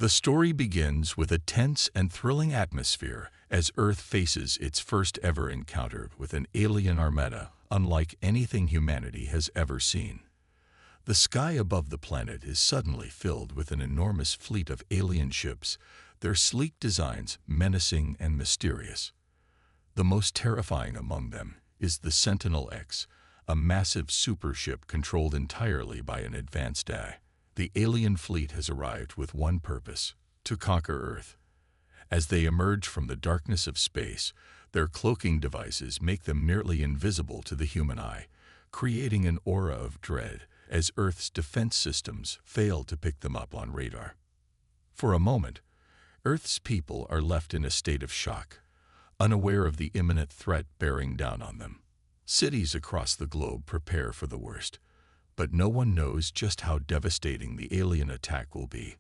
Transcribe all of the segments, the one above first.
The story begins with a tense and thrilling atmosphere as Earth faces its first-ever encounter with an alien armada unlike anything humanity has ever seen. The sky above the planet is suddenly filled with an enormous fleet of alien ships, their sleek designs menacing and mysterious. The most terrifying among them is the Sentinel-X, a massive supership controlled entirely by an advanced AI. The alien fleet has arrived with one purpose: to conquer Earth. As they emerge from the darkness of space, their cloaking devices make them nearly invisible to the human eye, creating an aura of dread as Earth's defense systems fail to pick them up on radar. For a moment, Earth's people are left in a state of shock, unaware of the imminent threat bearing down on them. Cities across the globe prepare for the worst, but no one knows just how devastating the alien attack will be.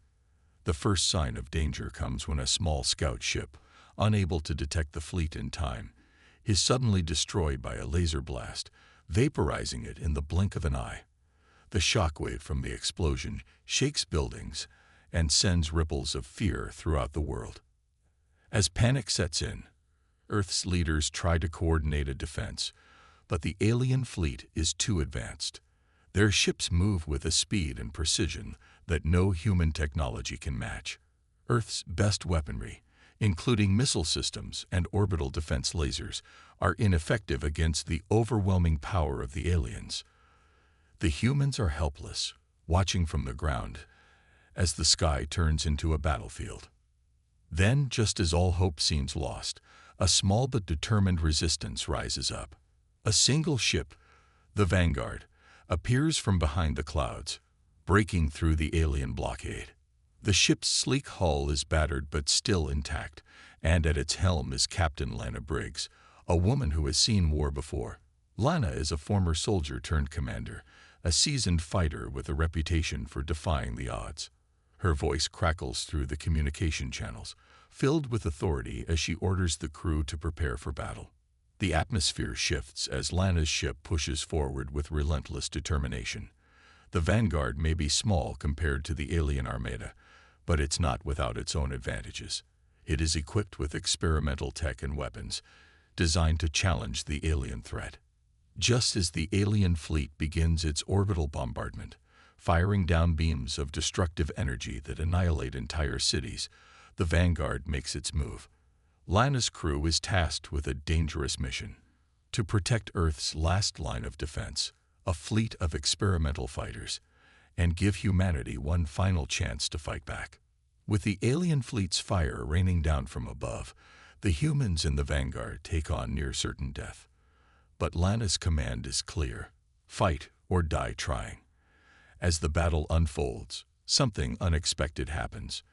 The first sign of danger comes when a small scout ship, unable to detect the fleet in time, is suddenly destroyed by a laser blast, vaporizing it in the blink of an eye. The shockwave from the explosion shakes buildings and sends ripples of fear throughout the world. As panic sets in, Earth's leaders try to coordinate a defense, but the alien fleet is too advanced. Their ships move with a speed and precision that no human technology can match. Earth's best weaponry, including missile systems and orbital defense lasers, are ineffective against the overwhelming power of the aliens. The humans are helpless, watching from the ground as the sky turns into a battlefield. Then, just as all hope seems lost, a small but determined resistance rises up. A single ship, the Vanguard, appears from behind the clouds, breaking through the alien blockade. The ship's sleek hull is battered but still intact, and at its helm is Captain Lana Briggs, a woman who has seen war before. Lana is a former soldier turned commander, a seasoned fighter with a reputation for defying the odds. Her voice crackles through the communication channels, filled with authority as she orders the crew to prepare for battle. The atmosphere shifts as Lana's ship pushes forward with relentless determination. The Vanguard may be small compared to the alien armada, but it's not without its own advantages. It is equipped with experimental tech and weapons, designed to challenge the alien threat. Just as the alien fleet begins its orbital bombardment, firing down beams of destructive energy that annihilate entire cities, the Vanguard makes its move. Lana's crew is tasked with a dangerous mission: to protect Earth's last line of defense, a fleet of experimental fighters, and give humanity one final chance to fight back. With the alien fleet's fire raining down from above, the humans in the Vanguard take on near certain death. But Lana's command is clear: fight or die trying. As the battle unfolds, something unexpected happens.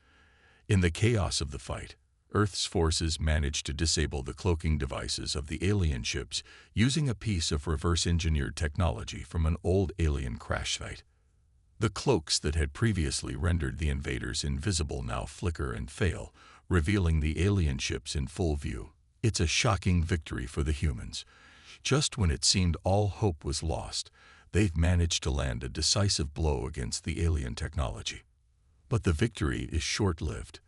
In the chaos of the fight, Earth's forces manage to disable the cloaking devices of the alien ships using a piece of reverse-engineered technology from an old alien crash site. The cloaks that had previously rendered the invaders invisible now flicker and fail, revealing the alien ships in full view. It's a shocking victory for the humans. Just when it seemed all hope was lost, they've managed to land a decisive blow against the alien technology. But the victory is short-lived.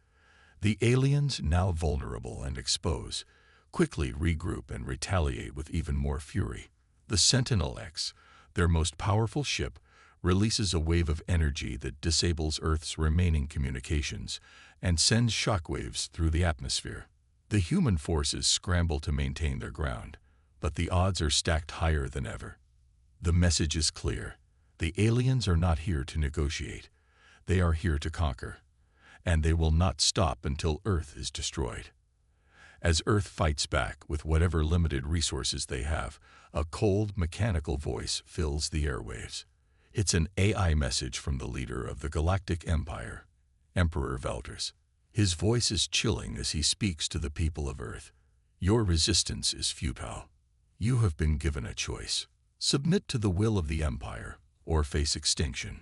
The aliens, now vulnerable and exposed, quickly regroup and retaliate with even more fury. The Sentinel-X, their most powerful ship, releases a wave of energy that disables Earth's remaining communications and sends shockwaves through the atmosphere. The human forces scramble to maintain their ground, but the odds are stacked higher than ever. The message is clear: the aliens are not here to negotiate. They are here to conquer, and they will not stop until Earth is destroyed. As Earth fights back with whatever limited resources they have, a cold, mechanical voice fills the airwaves. It's an AI message from the leader of the Galactic Empire, Emperor Veldris. His voice is chilling as he speaks to the people of Earth. Your resistance is futile. You have been given a choice: submit to the will of the Empire or face extinction.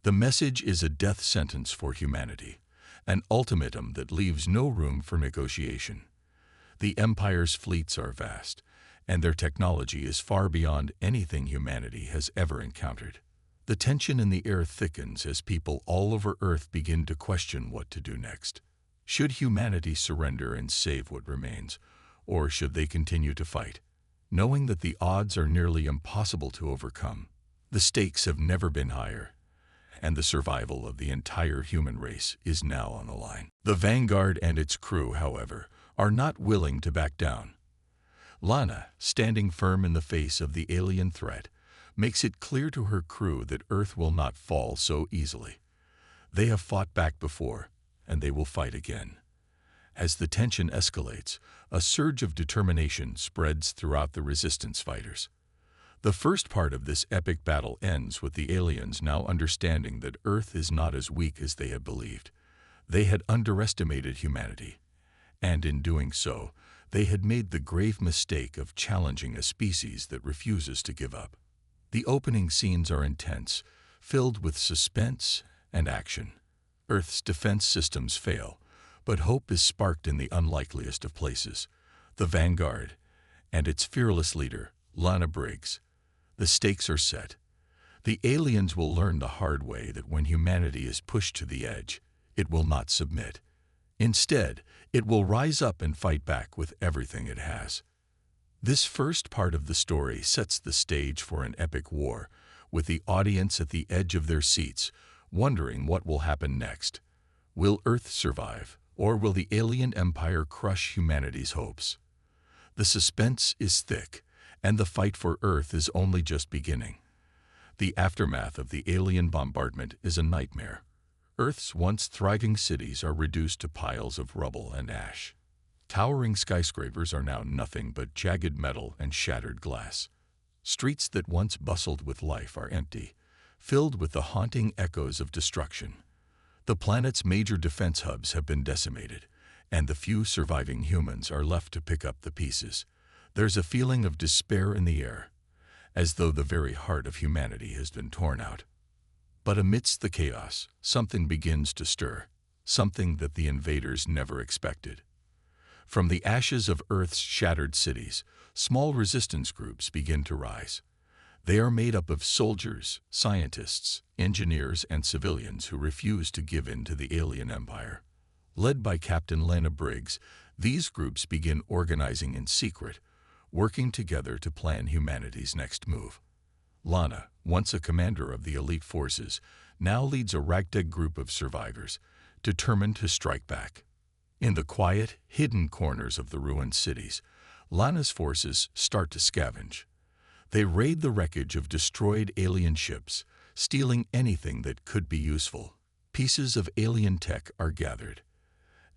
The message is a death sentence for humanity, an ultimatum that leaves no room for negotiation. The Empire's fleets are vast, and their technology is far beyond anything humanity has ever encountered. The tension in the air thickens as people all over Earth begin to question what to do next. Should humanity surrender and save what remains, or should they continue to fight? Knowing that the odds are nearly impossible to overcome, the stakes have never been higher, and the survival of the entire human race is now on the line. The Vanguard and its crew, however, are not willing to back down. Lana, standing firm in the face of the alien threat, makes it clear to her crew that Earth will not fall so easily. They have fought back before, and they will fight again. As the tension escalates, a surge of determination spreads throughout the resistance fighters. The first part of this epic battle ends with the aliens now understanding that Earth is not as weak as they had believed. They had underestimated humanity, and in doing so, they had made the grave mistake of challenging a species that refuses to give up. The opening scenes are intense, filled with suspense and action. Earth's defense systems fail, but hope is sparked in the unlikeliest of places. The Vanguard and its fearless leader, Lana Briggs. The stakes are set. The aliens will learn the hard way that when humanity is pushed to the edge, it will not submit. Instead, it will rise up and fight back with everything it has. This first part of the story sets the stage for an epic war, with the audience at the edge of their seats, wondering what will happen next. Will Earth survive, or will the alien empire crush humanity's hopes? The suspense is thick, and the fight for Earth is only just beginning. The aftermath of the alien bombardment is a nightmare. Earth's once thriving cities are reduced to piles of rubble and ash. Towering skyscrapers are now nothing but jagged metal and shattered glass. Streets that once bustled with life are empty, filled with the haunting echoes of destruction. The planet's major defense hubs have been decimated, and the few surviving humans are left to pick up the pieces. There's a feeling of despair in the air, as though the very heart of humanity has been torn out. But amidst the chaos, something begins to stir, something that the invaders never expected. From the ashes of Earth's shattered cities, small resistance groups begin to rise. They are made up of soldiers, scientists, engineers, and civilians who refuse to give in to the alien empire. Led by Captain Lana Briggs, these groups begin organizing in secret, working together to plan humanity's next move. Lana, once a commander of the elite forces, now leads a ragtag group of survivors, determined to strike back. In the quiet, hidden corners of the ruined cities, Lana's forces start to scavenge. They raid the wreckage of destroyed alien ships, stealing anything that could be useful. Pieces of alien tech are gathered.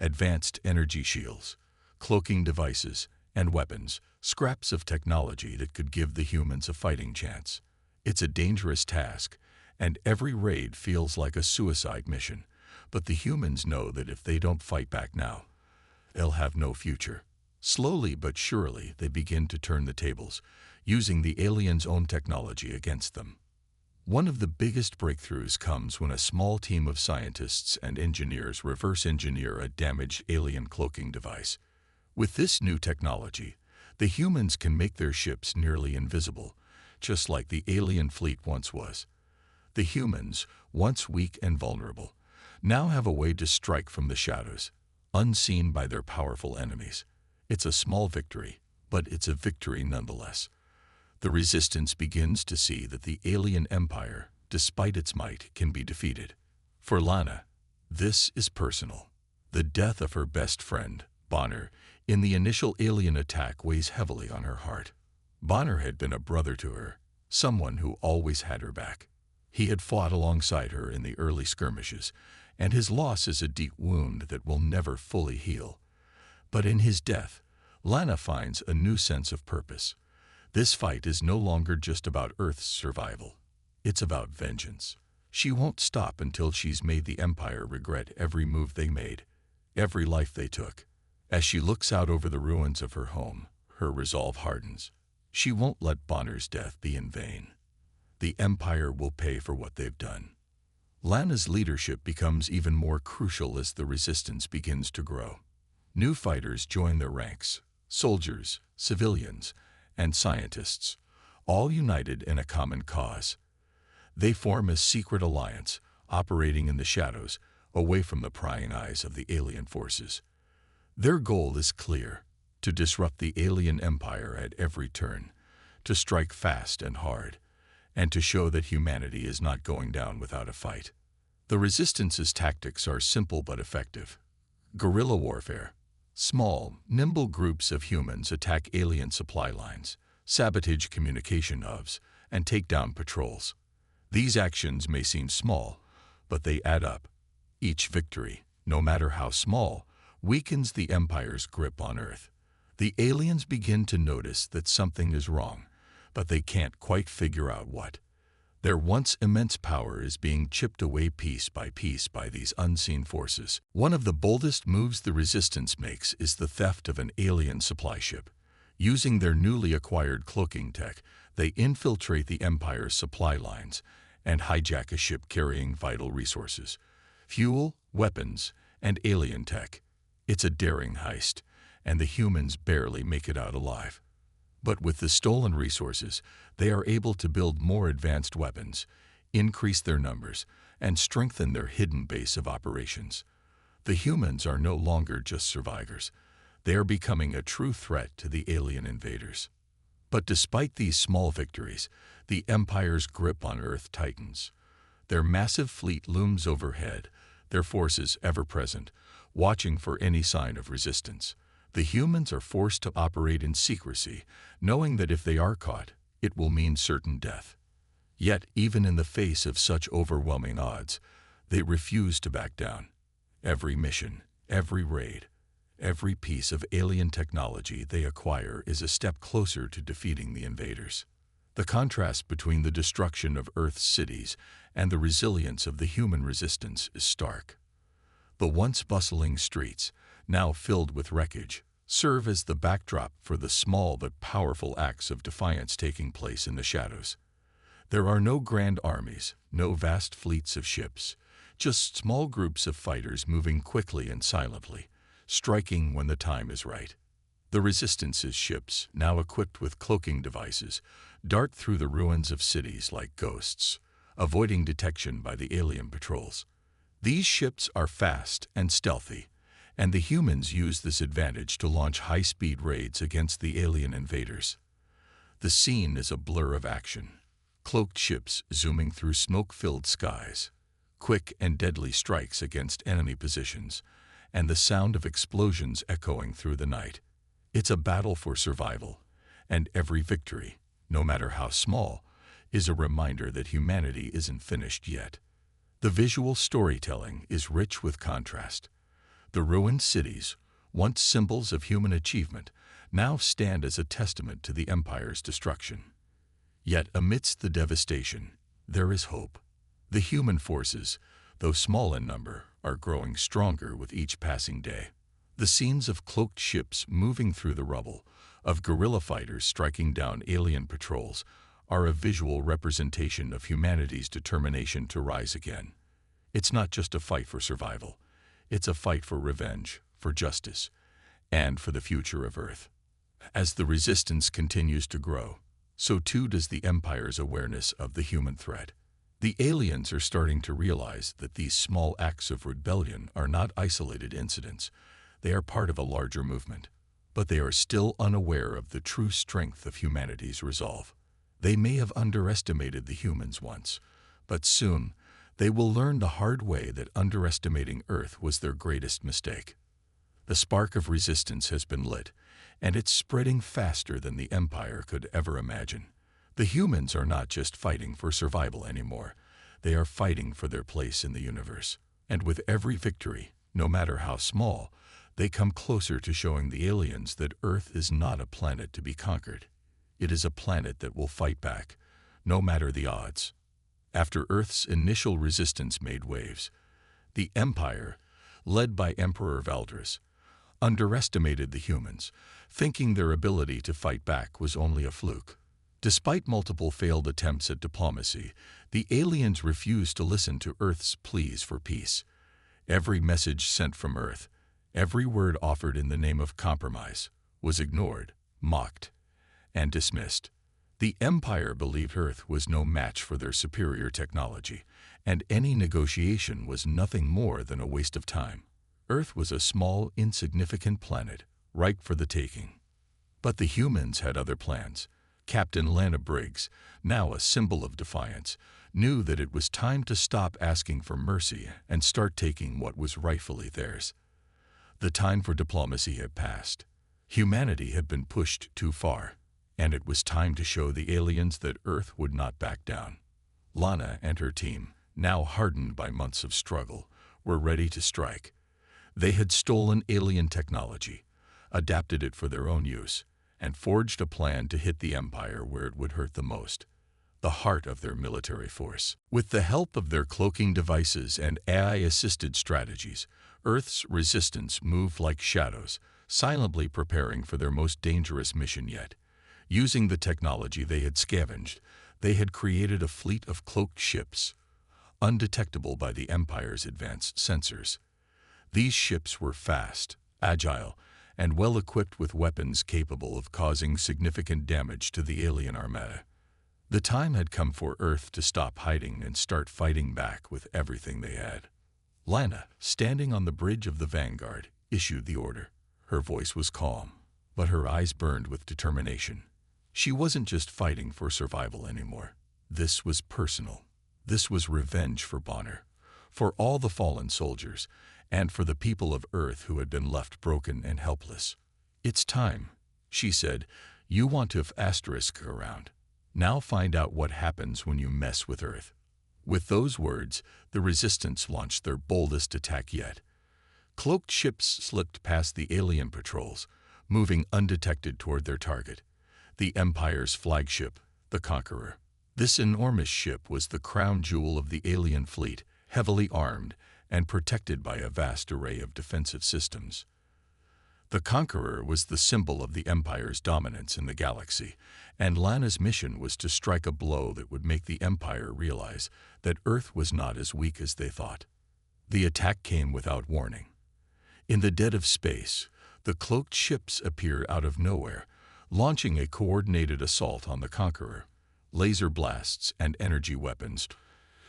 Advanced energy shields, cloaking devices, and weapons, scraps of technology that could give the humans a fighting chance. It's a dangerous task, and every raid feels like a suicide mission. But the humans know that if they don't fight back now, they'll have no future. Slowly but surely, they begin to turn the tables, using the aliens' own technology against them. One of the biggest breakthroughs comes when a small team of scientists and engineers reverse engineer a damaged alien cloaking device. With this new technology, the humans can make their ships nearly invisible, just like the alien fleet once was. The humans, once weak and vulnerable, now have a way to strike from the shadows, unseen by their powerful enemies. It's a small victory, but it's a victory nonetheless. The resistance begins to see that the alien empire, despite its might, can be defeated. For Lana, this is personal. The death of her best friend, Bonner, in the initial alien attack weighs heavily on her heart. Bonner had been a brother to her, someone who always had her back. He had fought alongside her in the early skirmishes, and his loss is a deep wound that will never fully heal. But in his death, Lana finds a new sense of purpose. This fight is no longer just about Earth's survival. It's about vengeance. She won't stop until she's made the Empire regret every move they made, every life they took. As she looks out over the ruins of her home, her resolve hardens. She won't let Bonner's death be in vain. The Empire will pay for what they've done. Lana's leadership becomes even more crucial as the resistance begins to grow. New fighters join their ranks, soldiers, civilians, and scientists, all united in a common cause. They form a secret alliance, operating in the shadows, away from the prying eyes of the alien forces. Their goal is clear: to disrupt the alien empire at every turn, to strike fast and hard, and to show that humanity is not going down without a fight. The Resistance's tactics are simple but effective. Guerrilla warfare. Small, nimble groups of humans attack alien supply lines, sabotage communication hubs, and take down patrols. These actions may seem small, but they add up. Each victory, no matter how small, weakens the Empire's grip on Earth. The aliens begin to notice that something is wrong, but they can't quite figure out what. Their once immense power is being chipped away piece by these unseen forces. One of the boldest moves the Resistance makes is the theft of an alien supply ship. Using their newly acquired cloaking tech, they infiltrate the Empire's supply lines and hijack a ship carrying vital resources: fuel, weapons, and alien tech. It's a daring heist, and the humans barely make it out alive. But with the stolen resources, they are able to build more advanced weapons, increase their numbers, and strengthen their hidden base of operations. The humans are no longer just survivors. They are becoming a true threat to the alien invaders. But despite these small victories, the Empire's grip on Earth tightens. Their massive fleet looms overhead, their forces ever present, watching for any sign of resistance. The humans are forced to operate in secrecy, knowing that if they are caught, it will mean certain death. Yet, even in the face of such overwhelming odds, they refuse to back down. Every mission, every raid, every piece of alien technology they acquire is a step closer to defeating the invaders. The contrast between the destruction of Earth's cities and the resilience of the human resistance is stark. The once bustling streets, now filled with wreckage, serve as the backdrop for the small but powerful acts of defiance taking place in the shadows. There are no grand armies, no vast fleets of ships, just small groups of fighters moving quickly and silently, striking when the time is right. The Resistance's ships, now equipped with cloaking devices, dart through the ruins of cities like ghosts, avoiding detection by the alien patrols. These ships are fast and stealthy, and the humans use this advantage to launch high-speed raids against the alien invaders. The scene is a blur of action. Cloaked ships zooming through smoke-filled skies, quick and deadly strikes against enemy positions, and the sound of explosions echoing through the night. It's a battle for survival, and every victory, no matter how small, is a reminder that humanity isn't finished yet. The visual storytelling is rich with contrast. The ruined cities, once symbols of human achievement, now stand as a testament to the Empire's destruction. Yet amidst the devastation, there is hope. The human forces, though small in number, are growing stronger with each passing day. The scenes of cloaked ships moving through the rubble, of guerrilla fighters striking down alien patrols, are a visual representation of humanity's determination to rise again. It's not just a fight for survival. It's a fight for revenge, for justice, and for the future of Earth. As the resistance continues to grow, so too does the Empire's awareness of the human threat. The aliens are starting to realize that these small acts of rebellion are not isolated incidents. They are part of a larger movement, but they are still unaware of the true strength of humanity's resolve. They may have underestimated the humans once, but soon they will learn the hard way that underestimating Earth was their greatest mistake. The spark of resistance has been lit, and it's spreading faster than the Empire could ever imagine. The humans are not just fighting for survival anymore. They are fighting for their place in the universe. And with every victory, no matter how small, they come closer to showing the aliens that Earth is not a planet to be conquered. It is a planet that will fight back, no matter the odds. After Earth's initial resistance made waves, the Empire, led by Emperor Valdris, underestimated the humans, thinking their ability to fight back was only a fluke. Despite multiple failed attempts at diplomacy, the aliens refused to listen to Earth's pleas for peace. Every message sent from Earth, every word offered in the name of compromise, was ignored, mocked, and dismissed. The Empire believed Earth was no match for their superior technology, and any negotiation was nothing more than a waste of time. Earth was a small, insignificant planet, ripe for the taking. But the humans had other plans. Captain Lana Briggs, now a symbol of defiance, knew that it was time to stop asking for mercy and start taking what was rightfully theirs. The time for diplomacy had passed. Humanity had been pushed too far, and it was time to show the aliens that Earth would not back down. Lana and her team, now hardened by months of struggle, were ready to strike. They had stolen alien technology, adapted it for their own use, and forged a plan to hit the Empire where it would hurt the most, the heart of their military force. With the help of their cloaking devices and AI-assisted strategies, Earth's resistance moved like shadows, silently preparing for their most dangerous mission yet. Using the technology they had scavenged, they had created a fleet of cloaked ships, undetectable by the Empire's advanced sensors. These ships were fast, agile, and well-equipped with weapons capable of causing significant damage to the alien armada. The time had come for Earth to stop hiding and start fighting back with everything they had. Lana, standing on the bridge of the Vanguard, issued the order. Her voice was calm, but her eyes burned with determination. She wasn't just fighting for survival anymore. This was personal. This was revenge for Bonner, for all the fallen soldiers, and for the people of Earth who had been left broken and helpless. "It's time," she said. "You want to have * around. Now find out what happens when you mess with Earth." With those words, the Resistance launched their boldest attack yet. Cloaked ships slipped past the alien patrols, moving undetected toward their target, the Empire's flagship, the Conqueror. This enormous ship was the crown jewel of the alien fleet, heavily armed and protected by a vast array of defensive systems. The Conqueror was the symbol of the Empire's dominance in the galaxy, and Lana's mission was to strike a blow that would make the Empire realize that Earth was not as weak as they thought. The attack came without warning. In the dead of space, the cloaked ships appeared out of nowhere, launching a coordinated assault on the Conqueror. Laser blasts and energy weapons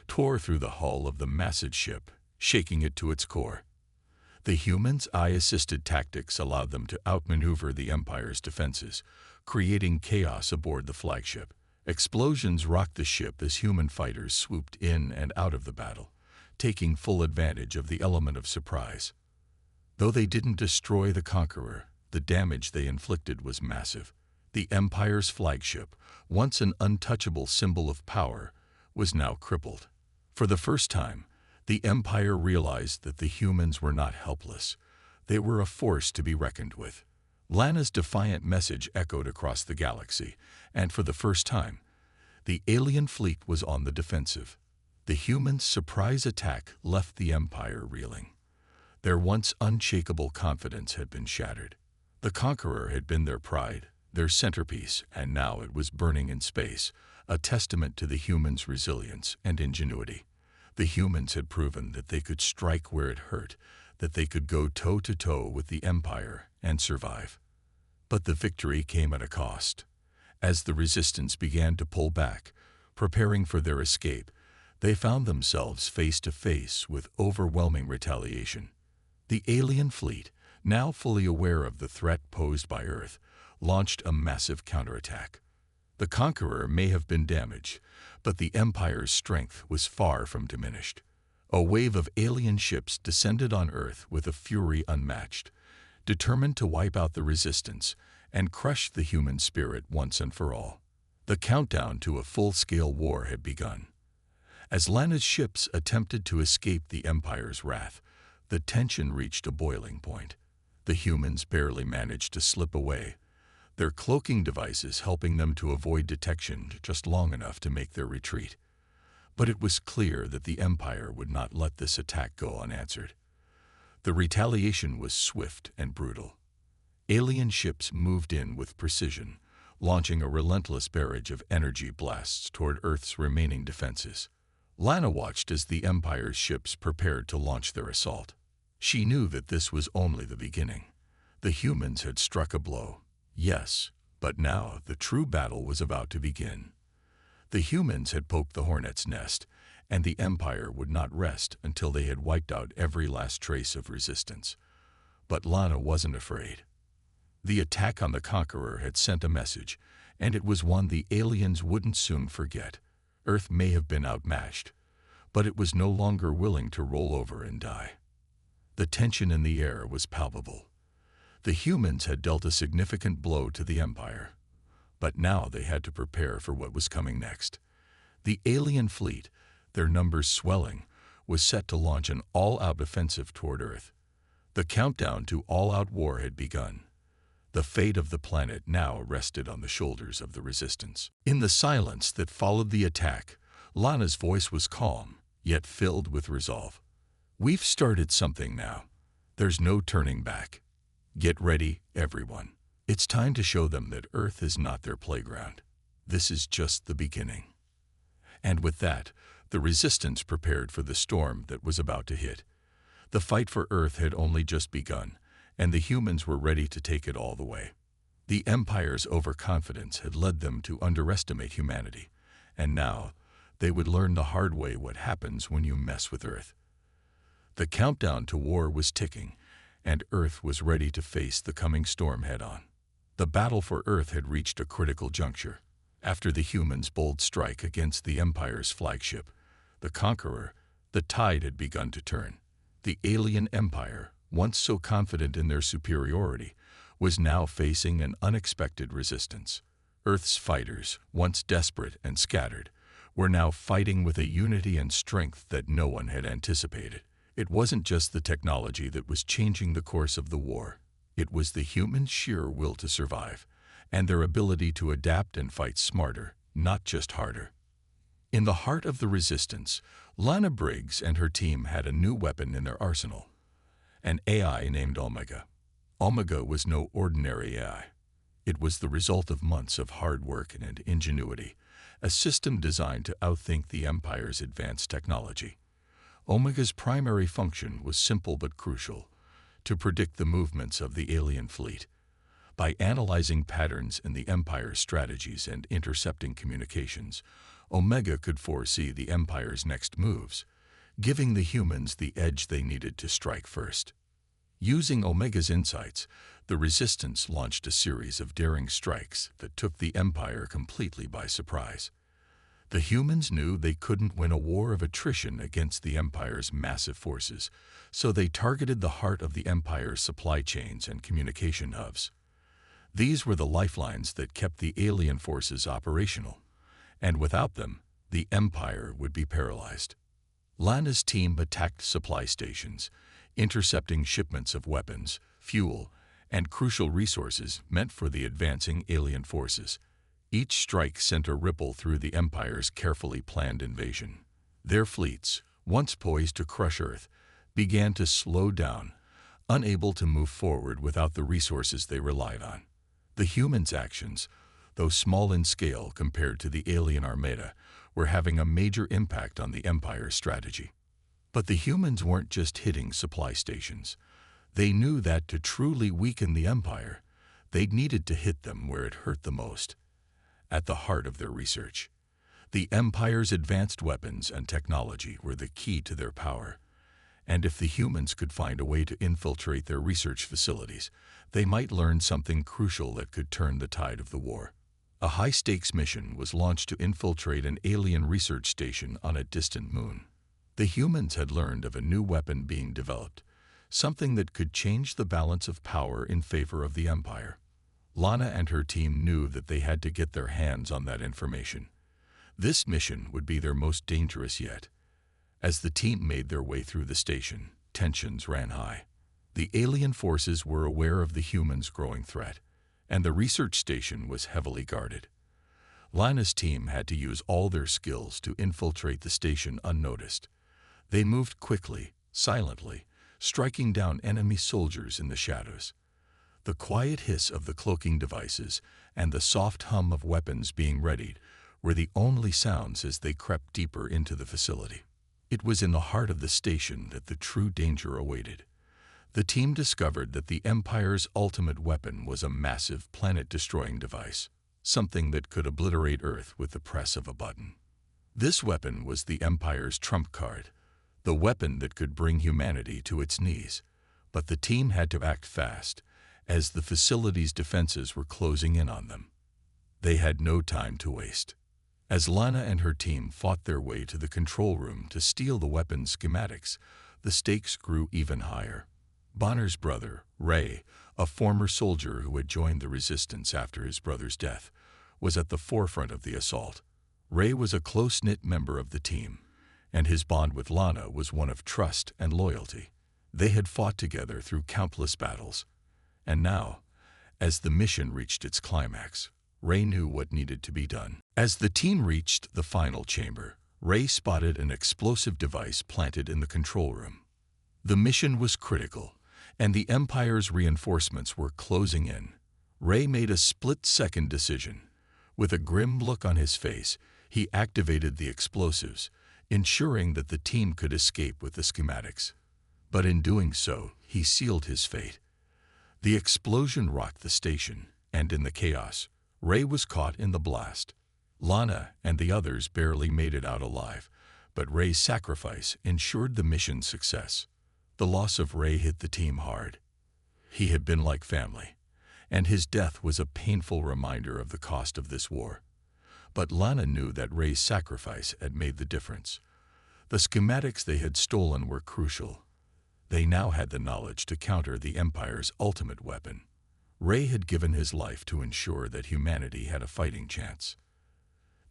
tore through the hull of the massive ship, shaking it to its core. The humans' AI-assisted tactics allowed them to outmaneuver the Empire's defenses, creating chaos aboard the flagship. Explosions rocked the ship as human fighters swooped in and out of the battle, taking full advantage of the element of surprise. Though they didn't destroy the Conqueror, the damage they inflicted was massive. The Empire's flagship, once an untouchable symbol of power, was now crippled. For the first time, the Empire realized that the humans were not helpless. They were a force to be reckoned with. Lana's defiant message echoed across the galaxy, and for the first time, the alien fleet was on the defensive. The humans' surprise attack left the Empire reeling. Their once unshakable confidence had been shattered. The Conqueror had been their pride, their centerpiece, and now it was burning in space, a testament to the humans' resilience and ingenuity. The humans had proven that they could strike where it hurt, that they could go toe-to-toe with the Empire and survive. But the victory came at a cost. As the Resistance began to pull back, preparing for their escape, they found themselves face to face with overwhelming retaliation. The alien fleet, now fully aware of the threat posed by Earth, launched a massive counterattack. The Conqueror may have been damaged, but the Empire's strength was far from diminished. A wave of alien ships descended on Earth with a fury unmatched, determined to wipe out the Resistance and crush the human spirit once and for all. The countdown to a full-scale war had begun. As Lana's ships attempted to escape the Empire's wrath, the tension reached a boiling point. The humans barely managed to slip away, their cloaking devices helping them to avoid detection just long enough to make their retreat. But it was clear that the Empire would not let this attack go unanswered. The retaliation was swift and brutal. Alien ships moved in with precision, launching a relentless barrage of energy blasts toward Earth's remaining defenses. Lana watched as the Empire's ships prepared to launch their assault. She knew that this was only the beginning. The humans had struck a blow. Yes, But now the true battle was about to begin. The humans had poked the hornet's nest, and the Empire would not rest until they had wiped out every last trace of resistance. But Lana wasn't afraid. The attack on the Conqueror had sent a message, and it was one the aliens wouldn't soon forget. Earth may have been outmatched, but it was no longer willing to roll over and die. The tension in the air was palpable. The humans had dealt a significant blow to the Empire, but now they had to prepare for what was coming next. The alien fleet, their numbers swelling, was set to launch an all-out offensive toward Earth. The countdown to all-out war had begun. The fate of the planet now rested on the shoulders of the Resistance. In the silence that followed the attack, Lana's voice was calm, yet filled with resolve. "We've started something now. There's no turning back. Get ready, everyone. It's time to show them that Earth is not their playground. This is just the beginning." And with that, the Resistance prepared for the storm that was about to hit. The fight for Earth had only just begun, and the humans were ready to take it all the way. The Empire's overconfidence had led them to underestimate humanity, and now they would learn the hard way what happens when you mess with Earth. The countdown to war was ticking, and Earth was ready to face the coming storm head-on. The battle for Earth had reached a critical juncture. After the humans' bold strike against the Empire's flagship, the Conqueror, the tide had begun to turn. The alien Empire, once so confident in their superiority, was now facing an unexpected resistance. Earth's fighters, once desperate and scattered, were now fighting with a unity and strength that no one had anticipated. It wasn't just the technology that was changing the course of the war. It was the humans' sheer will to survive, and their ability to adapt and fight smarter, not just harder. In the heart of the Resistance, Lana Briggs and her team had a new weapon in their arsenal, an AI named Omega. Omega was no ordinary AI. It was the result of months of hard work and ingenuity, a system designed to outthink the Empire's advanced technology. Omega's primary function was simple but crucial: to predict the movements of the alien fleet. By analyzing patterns in the Empire's strategies and intercepting communications, Omega could foresee the Empire's next moves, giving the humans the edge they needed to strike first. Using Omega's insights, the Resistance launched a series of daring strikes that took the Empire completely by surprise. The humans knew they couldn't win a war of attrition against the Empire's massive forces, so they targeted the heart of the Empire's supply chains and communication hubs. These were the lifelines that kept the alien forces operational, and without them, the Empire would be paralyzed. Lana's team attacked supply stations, intercepting shipments of weapons, fuel, and crucial resources meant for the advancing alien forces. Each strike sent a ripple through the Empire's carefully planned invasion. Their fleets, once poised to crush Earth, began to slow down, unable to move forward without the resources they relied on. The humans' actions, though small in scale compared to the alien armada, were having a major impact on the Empire's strategy. But the humans weren't just hitting supply stations. They knew that to truly weaken the Empire, they needed to hit them where it hurt the most, at the heart of their research. The Empire's advanced weapons and technology were the key to their power, and if the humans could find a way to infiltrate their research facilities, they might learn something crucial that could turn the tide of the war. A high-stakes mission was launched to infiltrate an alien research station on a distant moon. The humans had learned of a new weapon being developed, something that could change the balance of power in favor of the Empire. Lana and her team knew that they had to get their hands on that information. This mission would be their most dangerous yet. As the team made their way through the station, tensions ran high. The alien forces were aware of the humans' growing threat, and the research station was heavily guarded. Lana's team had to use all their skills to infiltrate the station unnoticed. They moved quickly, silently, striking down enemy soldiers in the shadows. The quiet hiss of the cloaking devices and the soft hum of weapons being readied were the only sounds as they crept deeper into the facility. It was in the heart of the station that the true danger awaited. The team discovered that the Empire's ultimate weapon was a massive planet-destroying device, something that could obliterate Earth with the press of a button. This weapon was the Empire's trump card, the weapon that could bring humanity to its knees. But the team had to act fast, as the facility's defenses were closing in on them. They had no time to waste. As Lana and her team fought their way to the control room to steal the weapon's schematics, the stakes grew even higher. Bonner's brother, Ray, a former soldier who had joined the resistance after his brother's death, was at the forefront of the assault. Ray was a close-knit member of the team, and his bond with Lana was one of trust and loyalty. They had fought together through countless battles, and now, as the mission reached its climax, Ray knew what needed to be done. As the team reached the final chamber, Ray spotted an explosive device planted in the control room. The mission was critical, and the Empire's reinforcements were closing in. Ray made a split-second decision. With a grim look on his face, he activated the explosives, ensuring that the team could escape with the schematics. But in doing so, he sealed his fate. The explosion rocked the station, and in the chaos, Ray was caught in the blast. Lana and the others barely made it out alive, but Ray's sacrifice ensured the mission's success. The loss of Ray hit the team hard. He had been like family, and his death was a painful reminder of the cost of this war. But Lana knew that Ray's sacrifice had made the difference. The schematics they had stolen were crucial. They now had the knowledge to counter the Empire's ultimate weapon. Ray had given his life to ensure that humanity had a fighting chance.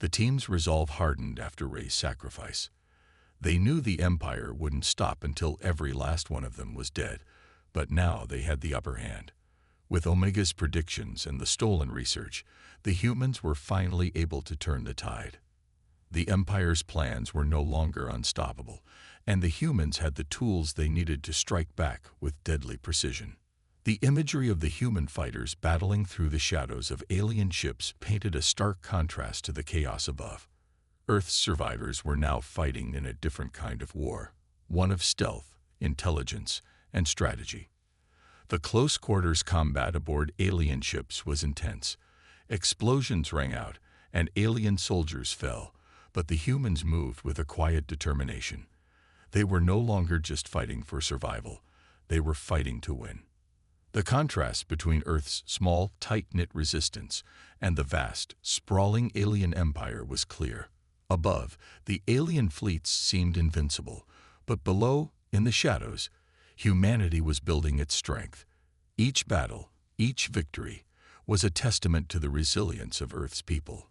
The team's resolve hardened after Ray's sacrifice. They knew the Empire wouldn't stop until every last one of them was dead, but now they had the upper hand. With Omega's predictions and the stolen research, the humans were finally able to turn the tide. The Empire's plans were no longer unstoppable, and the humans had the tools they needed to strike back with deadly precision. The imagery of the human fighters battling through the shadows of alien ships painted a stark contrast to the chaos above. Earth's survivors were now fighting in a different kind of war, one of stealth, intelligence, and strategy. The close-quarters combat aboard alien ships was intense. Explosions rang out, and alien soldiers fell, but the humans moved with a quiet determination. They were no longer just fighting for survival. They were fighting to win. The contrast between Earth's small, tight-knit resistance and the vast, sprawling alien empire was clear. Above, the alien fleets seemed invincible, but below, in the shadows, humanity was building its strength. Each battle, each victory, was a testament to the resilience of Earth's people.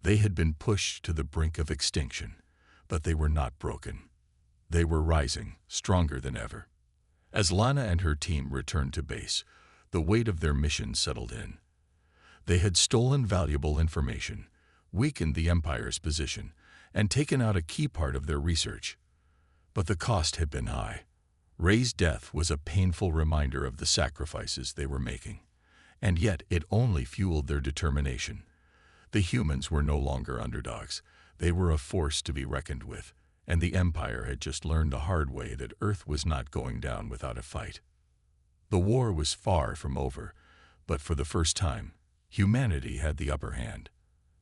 They had been pushed to the brink of extinction, but they were not broken. They were rising, stronger than ever. As Lana and her team returned to base, the weight of their mission settled in. They had stolen valuable information, weakened the Empire's position, and taken out a key part of their research. But the cost had been high. Ray's death was a painful reminder of the sacrifices they were making, and yet it only fueled their determination. The humans were no longer underdogs. They were a force to be reckoned with, and the Empire had just learned the hard way that Earth was not going down without a fight. The war was far from over, but for the first time, humanity had the upper hand.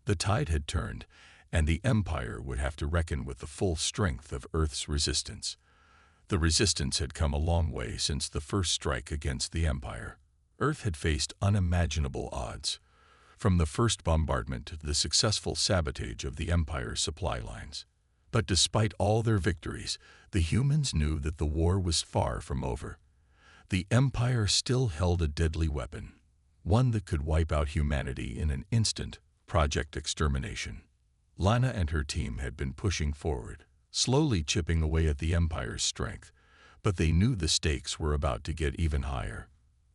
The tide had turned, and the Empire would have to reckon with the full strength of Earth's resistance. The resistance had come a long way since the first strike against the Empire. Earth had faced unimaginable odds, from the first bombardment to the successful sabotage of the Empire's supply lines. But despite all their victories, the humans knew that the war was far from over. The Empire still held a deadly weapon, one that could wipe out humanity in an instant: Project Extermination. Lana and her team had been pushing forward, slowly chipping away at the Empire's strength, but they knew the stakes were about to get even higher.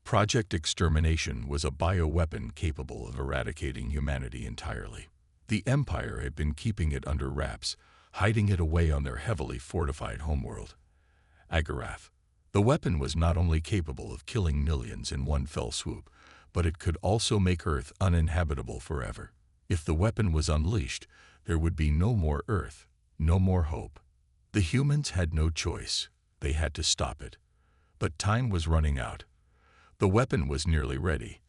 Project Extermination was a bioweapon capable of eradicating humanity entirely. The Empire had been keeping it under wraps, hiding it away on their heavily fortified homeworld, Agarath. The weapon was not only capable of killing millions in one fell swoop, but it could also make Earth uninhabitable forever. If the weapon was unleashed, there would be no more Earth, no more hope. The humans had no choice. They had to stop it. But time was running out. The weapon was nearly ready,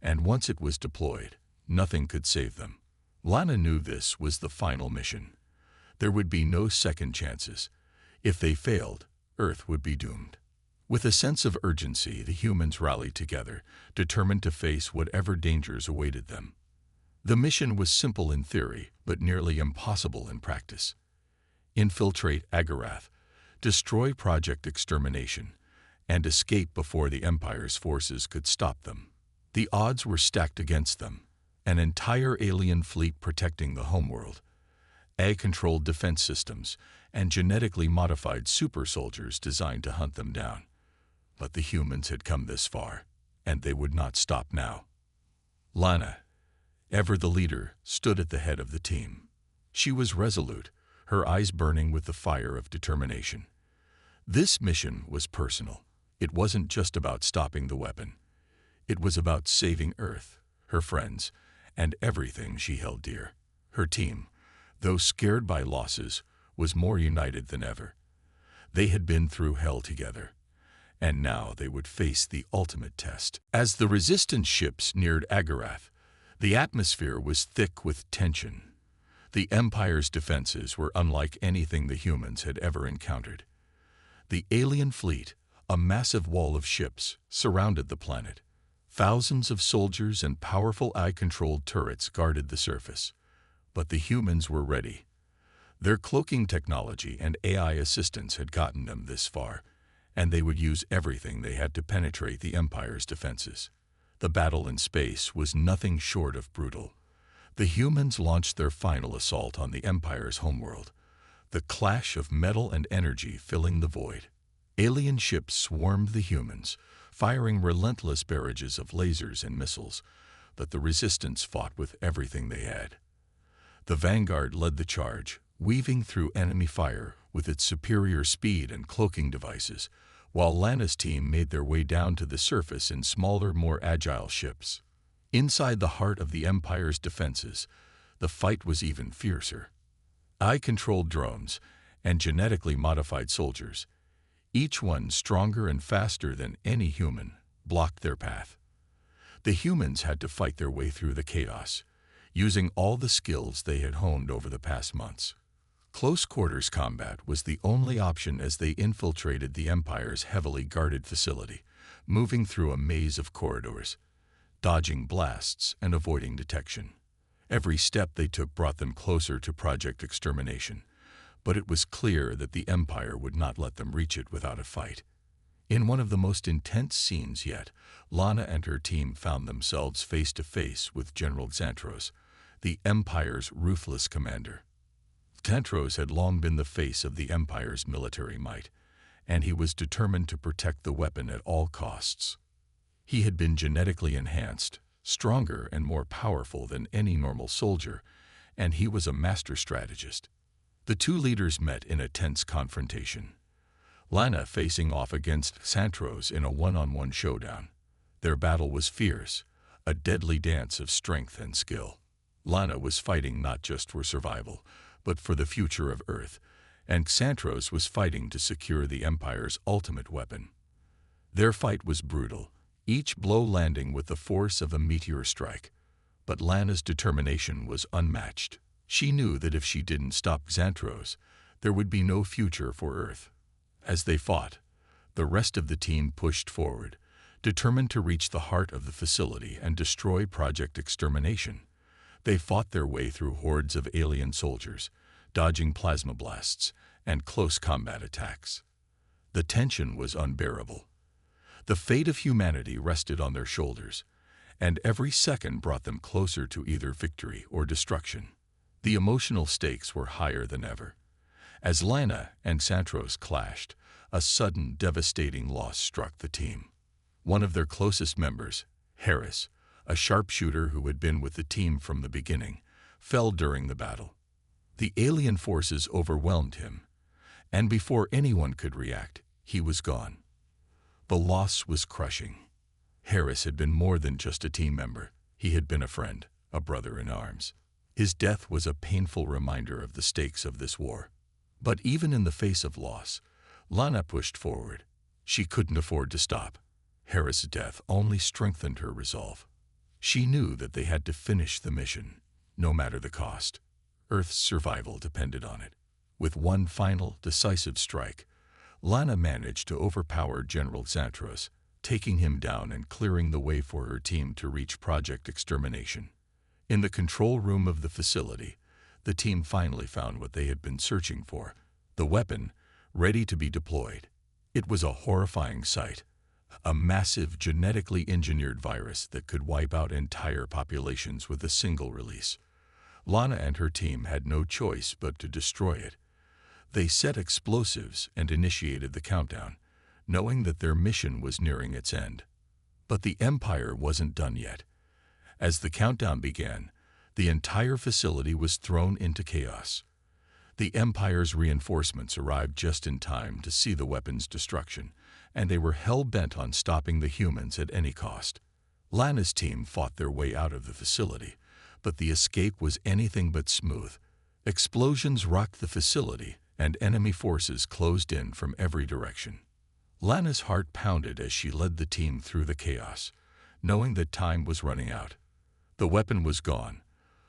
and once it was deployed, nothing could save them. Lana knew this was the final mission. There would be no second chances. If they failed, Earth would be doomed. With a sense of urgency, the humans rallied together, determined to face whatever dangers awaited them. The mission was simple in theory, but nearly impossible in practice. Infiltrate Agarath, destroy Project Extermination, and escape before the Empire's forces could stop them. The odds were stacked against them. An entire alien fleet protecting the homeworld, AI-controlled defense systems, and genetically modified super soldiers designed to hunt them down. But the humans had come this far, and they would not stop now. Lana, ever the leader, stood at the head of the team. She was resolute, her eyes burning with the fire of determination. This mission was personal. It wasn't just about stopping the weapon. It was about saving Earth, her friends, and everything she held dear. Her team, though scared by losses, was more united than ever. They had been through hell together, and now they would face the ultimate test. As the resistance ships neared Agarath, the atmosphere was thick with tension. The Empire's defenses were unlike anything the humans had ever encountered. The alien fleet, a massive wall of ships, surrounded the planet. Thousands of soldiers and powerful AI-controlled turrets guarded the surface. But the humans were ready. Their cloaking technology and AI assistance had gotten them this far, and they would use everything they had to penetrate the Empire's defenses. The battle in space was nothing short of brutal. The humans launched their final assault on the Empire's homeworld, the clash of metal and energy filling the void. Alien ships swarmed the humans, firing relentless barrages of lasers and missiles, but the resistance fought with everything they had. The Vanguard led the charge, weaving through enemy fire with its superior speed and cloaking devices, while Lana's team made their way down to the surface in smaller, more agile ships. Inside the heart of the Empire's defenses, the fight was even fiercer. AI-controlled drones and genetically modified soldiers, each one stronger and faster than any human, blocked their path. The humans had to fight their way through the chaos, using all the skills they had honed over the past months. Close quarters combat was the only option as they infiltrated the Empire's heavily guarded facility, moving through a maze of corridors, dodging blasts and avoiding detection. Every step they took brought them closer to Project Extermination, but it was clear that the Empire would not let them reach it without a fight. In one of the most intense scenes yet, Lana and her team found themselves face to face with General Xantros, the Empire's ruthless commander. Xantros had long been the face of the Empire's military might, and he was determined to protect the weapon at all costs. He had been genetically enhanced, stronger and more powerful than any normal soldier, and he was a master strategist. The two leaders met in a tense confrontation, Lana facing off against Xantros in a one-on-one showdown. Their battle was fierce, a deadly dance of strength and skill. Lana was fighting not just for survival, but for the future of Earth, and Xantros was fighting to secure the Empire's ultimate weapon. Their fight was brutal, each blow landing with the force of a meteor strike, but Lana's determination was unmatched. She knew that if she didn't stop Xantros, there would be no future for Earth. As they fought, the rest of the team pushed forward, determined to reach the heart of the facility and destroy Project Extermination. They fought their way through hordes of alien soldiers, dodging plasma blasts and close combat attacks. The tension was unbearable. The fate of humanity rested on their shoulders, and every second brought them closer to either victory or destruction. The emotional stakes were higher than ever. As Lana and Xantros clashed, a sudden, devastating loss struck the team. One of their closest members, Harris, a sharpshooter who had been with the team from the beginning, fell during the battle. The alien forces overwhelmed him, and before anyone could react, he was gone. The loss was crushing. Harris had been more than just a team member. He had been a friend, a brother in arms. His death was a painful reminder of the stakes of this war. But even in the face of loss, Lana pushed forward, She couldn't afford to stop. Hera's death only strengthened her resolve. She knew that they had to finish the mission, no matter the cost. Earth's survival depended on it. With one final, decisive strike, Lana managed to overpower General Xantros, taking him down and clearing the way for her team to reach Project Extermination. In the control room of the facility, the team finally found what they had been searching for, the weapon, ready to be deployed. It was a horrifying sight, a massive genetically engineered virus that could wipe out entire populations with a single release. Lana and her team had no choice but to destroy it. They set explosives and initiated the countdown, knowing that their mission was nearing its end. But the Empire wasn't done yet. As the countdown began, the entire facility was thrown into chaos. The Empire's reinforcements arrived just in time to see the weapon's destruction, and they were hell-bent on stopping the humans at any cost. Lana's team fought their way out of the facility, but the escape was anything but smooth. Explosions rocked the facility, and enemy forces closed in from every direction. Lana's heart pounded as she led the team through the chaos, knowing that time was running out. The weapon was gone,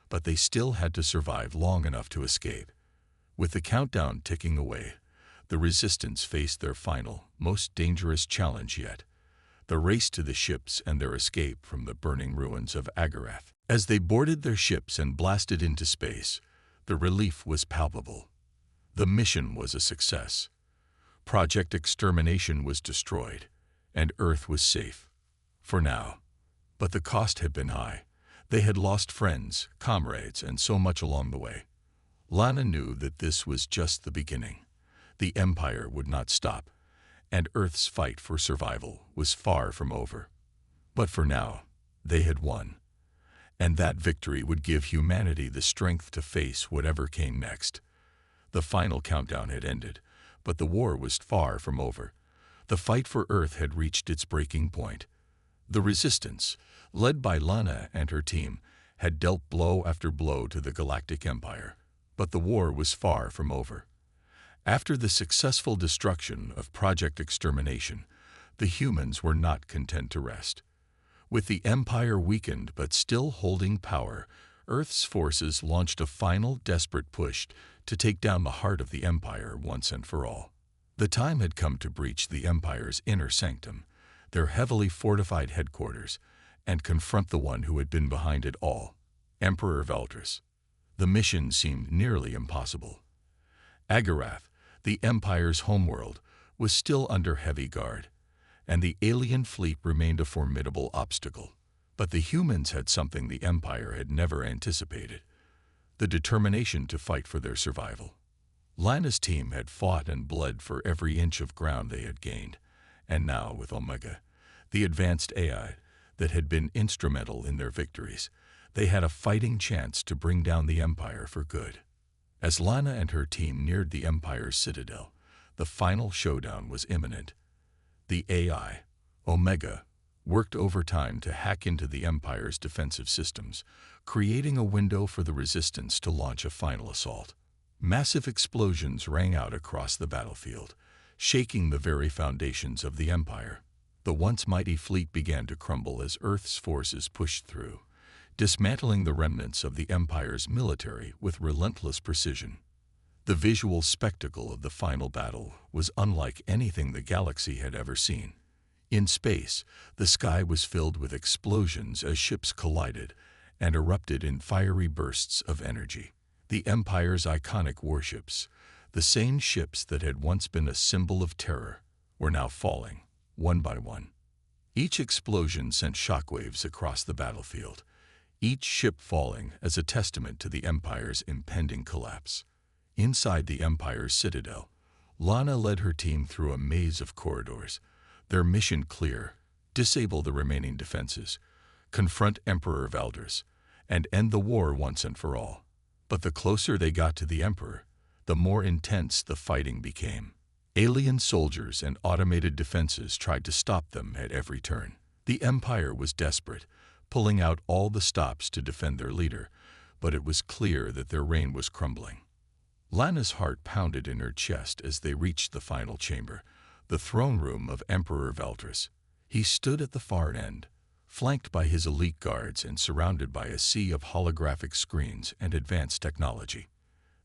but they still had to survive long enough to escape. With the countdown ticking away, the Resistance faced their final, most dangerous challenge yet, the race to the ships and their escape from the burning ruins of Agarath. As they boarded their ships and blasted into space, the relief was palpable. The mission was a success. Project Extermination was destroyed, and Earth was safe. For now. But the cost had been high. They had lost friends, comrades, and so much along the way. Lana knew that this was just the beginning. The Empire would not stop, and Earth's fight for survival was far from over. But for now, they had won. And that victory would give humanity the strength to face whatever came next. The final countdown had ended, but the war was far from over. The fight for Earth had reached its breaking point. The Resistance, led by Lana and her team, had dealt blow after blow to the Galactic Empire, but the war was far from over. After the successful destruction of Project Extermination, the humans were not content to rest. With the Empire weakened but still holding power, Earth's forces launched a final desperate push to take down the heart of the Empire once and for all. The time had come to breach the Empire's inner sanctum, their heavily fortified headquarters, and confront the one who had been behind it all, Emperor Veldris. The mission seemed nearly impossible. Agarath, the Empire's homeworld, was still under heavy guard, and the alien fleet remained a formidable obstacle. But the humans had something the Empire had never anticipated: the determination to fight for their survival. Lana's team had fought and bled for every inch of ground they had gained, and now with Omega, the advanced AI that had been instrumental in their victories, they had a fighting chance to bring down the Empire for good. As Lana and her team neared the Empire's citadel, the final showdown was imminent. The AI, Omega, worked overtime to hack into the Empire's defensive systems, creating a window for the Resistance to launch a final assault. Massive explosions rang out across the battlefield, shaking the very foundations of the Empire. The once mighty fleet began to crumble as Earth's forces pushed through, dismantling the remnants of the Empire's military with relentless precision. The visual spectacle of the final battle was unlike anything the galaxy had ever seen. In space, the sky was filled with explosions as ships collided and erupted in fiery bursts of energy. The Empire's iconic warships, the same ships that had once been a symbol of terror, were now falling, one by one. Each explosion sent shockwaves across the battlefield, each ship falling as a testament to the Empire's impending collapse. Inside the Empire's citadel, Lana led her team through a maze of corridors, their mission clear: disable the remaining defenses, confront Emperor Veldris, and end the war once and for all. But the closer they got to the Emperor, the more intense the fighting became. Alien soldiers and automated defenses tried to stop them at every turn. The Empire was desperate, pulling out all the stops to defend their leader, but it was clear that their reign was crumbling. Lana's heart pounded in her chest as they reached the final chamber, the throne room of Emperor Veldris. He stood at the far end, flanked by his elite guards and surrounded by a sea of holographic screens and advanced technology.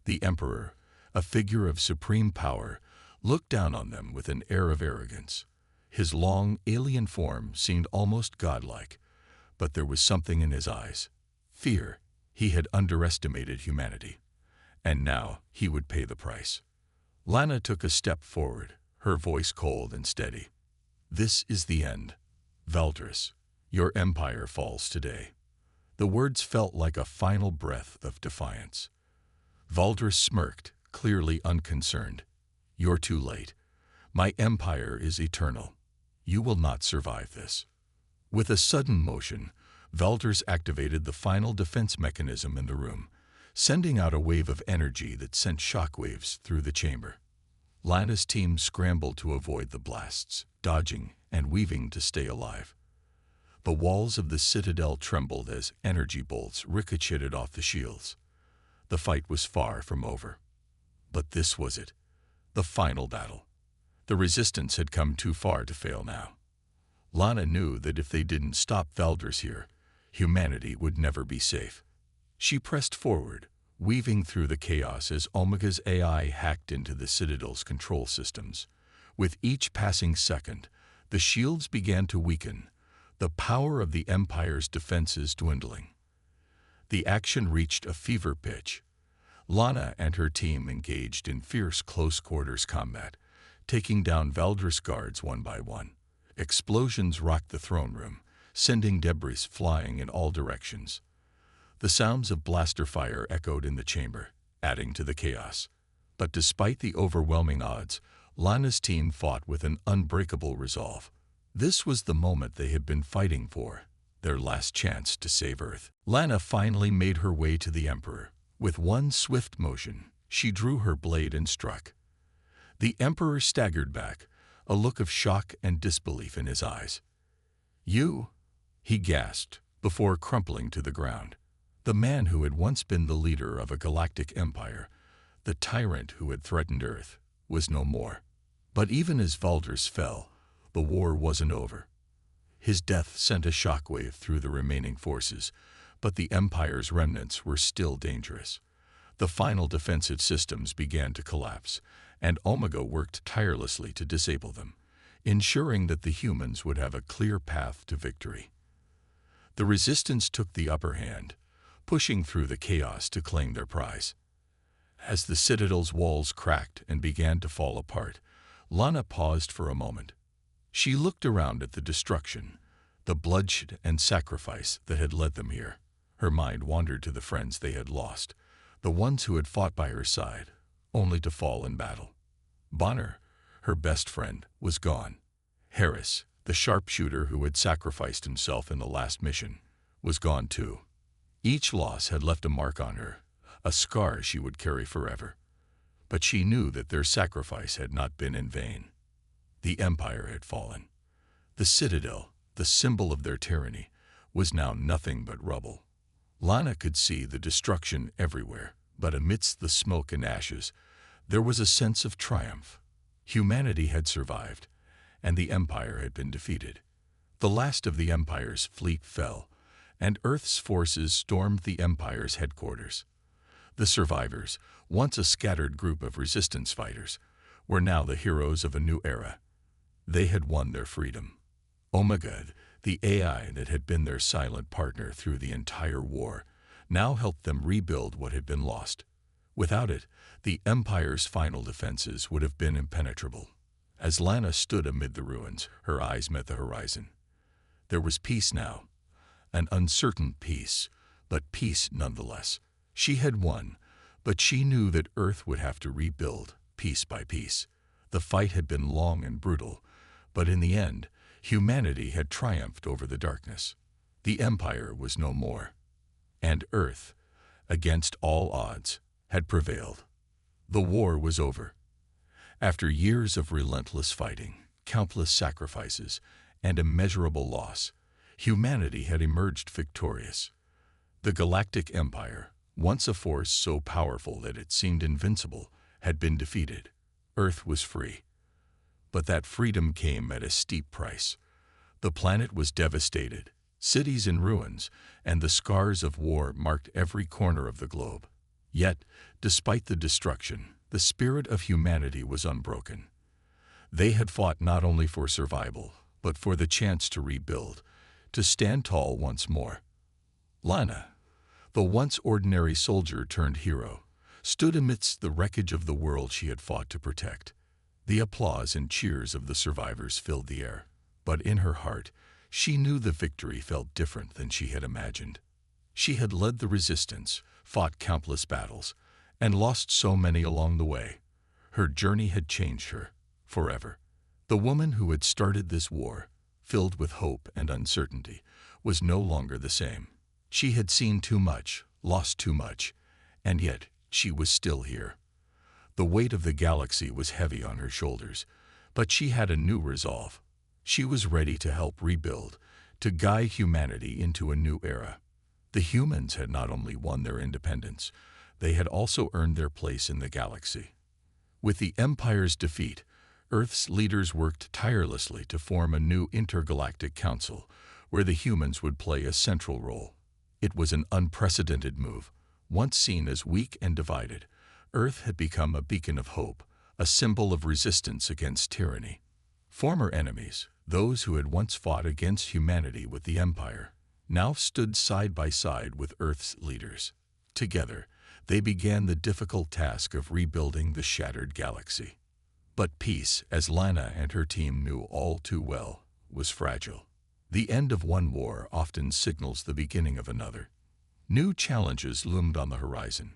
The Emperor, a figure of supreme power, looked down on them with an air of arrogance. His long, alien form seemed almost godlike, but there was something in his eyes. Fear. He had underestimated humanity, and now he would pay the price. Lana took a step forward, her voice cold and steady. "This is the end. Veldris, your empire falls today." The words felt like a final breath of defiance. Veldris smirked, clearly unconcerned. "You're too late. My empire is eternal. You will not survive this." With a sudden motion, Veldris activated the final defense mechanism in the room, sending out a wave of energy that sent shockwaves through the chamber. Lana's team scrambled to avoid the blasts, dodging and weaving to stay alive. The walls of the citadel trembled as energy bolts ricocheted off the shields. The fight was far from over. But this was it, the final battle. The resistance had come too far to fail now. Lana knew that if they didn't stop Veldris here, humanity would never be safe. She pressed forward, weaving through the chaos as Omega's AI hacked into the Citadel's control systems. With each passing second, the shields began to weaken, the power of the Empire's defenses dwindling. The action reached a fever pitch. Lana and her team engaged in fierce close-quarters combat, taking down Veldris guards one by one. Explosions rocked the throne room, sending debris flying in all directions. The sounds of blaster fire echoed in the chamber, adding to the chaos. But despite the overwhelming odds, Lana's team fought with an unbreakable resolve. This was the moment they had been fighting for, their last chance to save Earth. Lana finally made her way to the Emperor. With one swift motion, she drew her blade and struck. The Emperor staggered back, a look of shock and disbelief in his eyes. "You?" he gasped, before crumpling to the ground. The man who had once been the leader of a galactic empire, the tyrant who had threatened Earth, was no more. But even as Veldris fell, the war wasn't over. His death sent a shockwave through the remaining forces, but the Empire's remnants were still dangerous. The final defensive systems began to collapse, and Omega worked tirelessly to disable them, ensuring that the humans would have a clear path to victory. The Resistance took the upper hand, pushing through the chaos to claim their prize. As the Citadel's walls cracked and began to fall apart, Lana paused for a moment. She looked around at the destruction, the bloodshed and sacrifice that had led them here. Her mind wandered to the friends they had lost, the ones who had fought by her side, only to fall in battle. Bonner, her best friend, was gone. Harris, the sharpshooter who had sacrificed himself in the last mission, was gone too. Each loss had left a mark on her, a scar she would carry forever. But she knew that their sacrifice had not been in vain. The Empire had fallen. The Citadel, the symbol of their tyranny, was now nothing but rubble. Lana could see the destruction everywhere, but amidst the smoke and ashes, there was a sense of triumph. Humanity had survived, and the Empire had been defeated. The last of the Empire's fleet fell, and Earth's forces stormed the Empire's headquarters. The survivors, once a scattered group of resistance fighters, were now the heroes of a new era. They had won their freedom. Omega, the AI that had been their silent partner through the entire war, now helped them rebuild what had been lost. Without it, the Empire's final defenses would have been impenetrable. As Lana stood amid the ruins, her eyes met the horizon. There was peace now, an uncertain peace, but peace nonetheless. She had won, but she knew that Earth would have to rebuild, piece by piece. The fight had been long and brutal, but in the end, humanity had triumphed over the darkness. The Empire was no more, and Earth, against all odds, had prevailed. The war was over. After years of relentless fighting, countless sacrifices, and immeasurable loss, humanity had emerged victorious. The Galactic Empire, once a force so powerful that it seemed invincible, had been defeated. Earth was free. But that freedom came at a steep price. The planet was devastated, cities in ruins, and the scars of war marked every corner of the globe. Yet, despite the destruction, the spirit of humanity was unbroken. They had fought not only for survival, but for the chance to rebuild, to stand tall once more. Lana, the once ordinary soldier turned hero, stood amidst the wreckage of the world she had fought to protect. The applause and cheers of the survivors filled the air, but in her heart, she knew the victory felt different than she had imagined. She had led the resistance, fought countless battles, and lost so many along the way. Her journey had changed her, forever. The woman who had started this war, filled with hope and uncertainty, was no longer the same. She had seen too much, lost too much, and yet she was still here. The weight of the galaxy was heavy on her shoulders, but she had a new resolve. She was ready to help rebuild, to guide humanity into a new era. The humans had not only won their independence, they had also earned their place in the galaxy. With the Empire's defeat, Earth's leaders worked tirelessly to form a new intergalactic council, where the humans would play a central role. It was an unprecedented move. Once seen as weak and divided, Earth had become a beacon of hope, a symbol of resistance against tyranny. Former enemies, those who had once fought against humanity with the Empire, now stood side by side with Earth's leaders. Together, they began the difficult task of rebuilding the shattered galaxy. But peace, as Lana and her team knew all too well, was fragile. The end of one war often signals the beginning of another. New challenges loomed on the horizon.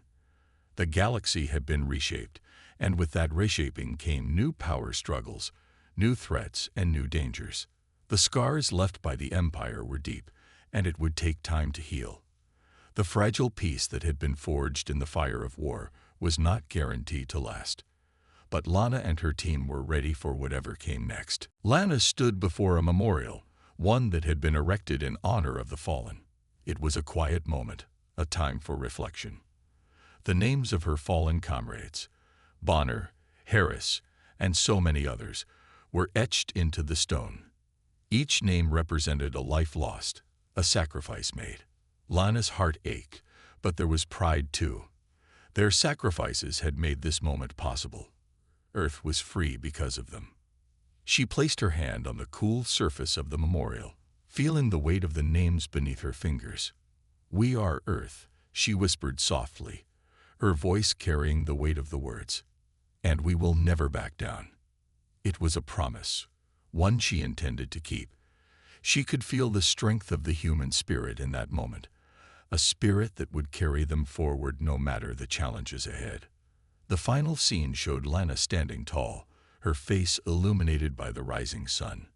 The galaxy had been reshaped, and with that reshaping came new power struggles, new threats, and new dangers. The scars left by the Empire were deep, and it would take time to heal. The fragile peace that had been forged in the fire of war was not guaranteed to last. But Lana and her team were ready for whatever came next. Lana stood before a memorial, one that had been erected in honor of the fallen. It was a quiet moment, a time for reflection. The names of her fallen comrades, Bonner, Harris, and so many others, were etched into the stone. Each name represented a life lost, a sacrifice made. Lana's heart ached, but there was pride too. Their sacrifices had made this moment possible. Earth was free because of them. She placed her hand on the cool surface of the memorial, feeling the weight of the names beneath her fingers. "We are Earth," she whispered softly, her voice carrying the weight of the words. "And we will never back down." It was a promise, one she intended to keep. She could feel the strength of the human spirit in that moment, a spirit that would carry them forward no matter the challenges ahead. The final scene showed Lana standing tall, her face illuminated by the rising sun.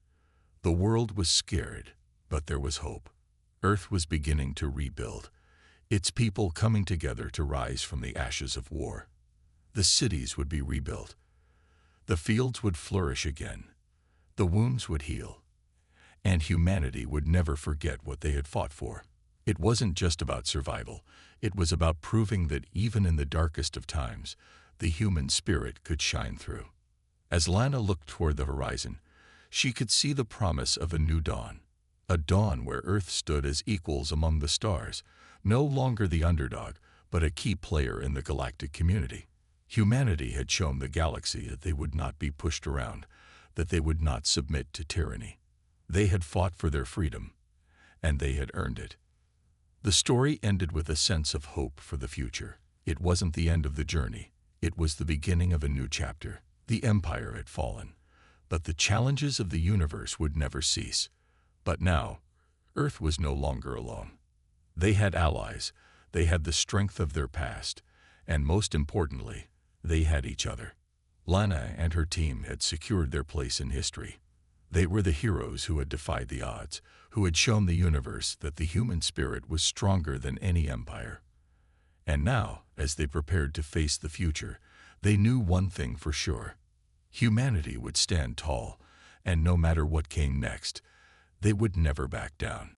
The world was scared, but there was hope. Earth was beginning to rebuild, its people coming together to rise from the ashes of war. The cities would be rebuilt. The fields would flourish again. The wounds would heal. And humanity would never forget what they had fought for. It wasn't just about survival. It was about proving that even in the darkest of times, the human spirit could shine through. As Lana looked toward the horizon, she could see the promise of a new dawn. A dawn where Earth stood as equals among the stars, no longer the underdog, but a key player in the galactic community. Humanity had shown the galaxy that they would not be pushed around, that they would not submit to tyranny. They had fought for their freedom, and they had earned it. The story ended with a sense of hope for the future. It wasn't the end of the journey. It was the beginning of a new chapter. The Empire had fallen, but the challenges of the universe would never cease. But now, Earth was no longer alone. They had allies, they had the strength of their past, and most importantly, they had each other. Lana and her team had secured their place in history. They were the heroes who had defied the odds, who had shown the universe that the human spirit was stronger than any empire. And now, as they prepared to face the future, they knew one thing for sure. Humanity would stand tall, and no matter what came next, they would never back down.